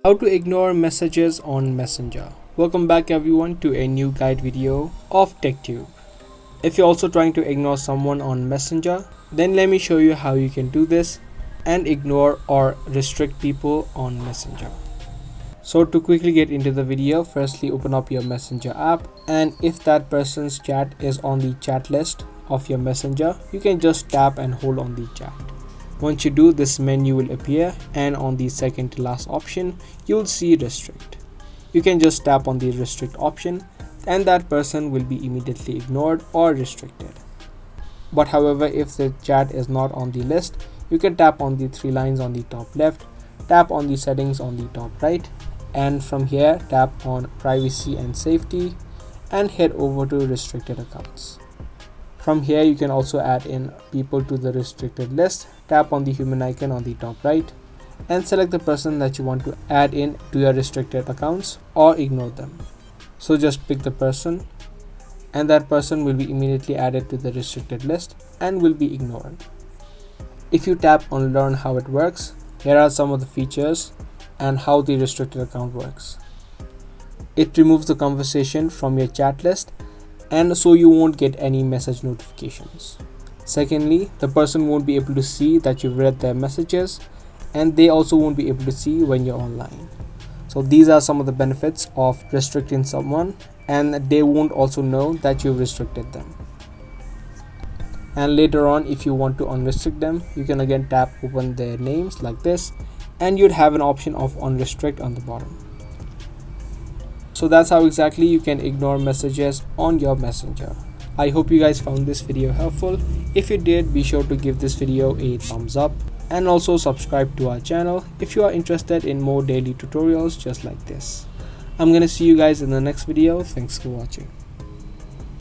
How to ignore messages on Messenger. Welcome back everyone to a new guide video of TechTube. If you're also trying to ignore someone on Messenger, then let me show you how you can do this and ignore or restrict people on Messenger. So to quickly get into the video, firstly open up your Messenger app, and if that person's chat is on the chat list of your Messenger, you can just tap and hold on the chat. Once you do, this menu will appear, and on the second to last option you will see restrict. You can just tap on the restrict option and that person will be immediately ignored or restricted. But however, if the chat is not on the list, you can tap on the three lines on the top left, tap on the settings on the top right, and from here tap on privacy and safety and head over to restricted accounts. From here you can also add in people to the restricted list. Tap on the human icon on the top right and select the person that you want to add in to your restricted accounts or ignore them. So just pick the person and that person will be immediately added to the restricted list and will be ignored. If you tap on learn how it works, here are some of the features and how the restricted account works. It removes the conversation from your chat list, and so you won't get any message notifications. Secondly, the person won't be able to see that you've read their messages, and they also won't be able to see when you're online. So these are some of the benefits of restricting someone, and they won't also know that you've restricted them. And later on, if you want to unrestrict them, you can again tap open their names like this, and you'd have an option of unrestrict on the bottom. So that's how exactly you can ignore messages on your Messenger. I hope you guys found this video helpful. If you did, be sure to give this video a thumbs up and also subscribe to our channel if you are interested in more daily tutorials just like this. I'm gonna see you guys in the next video. Thanks for watching.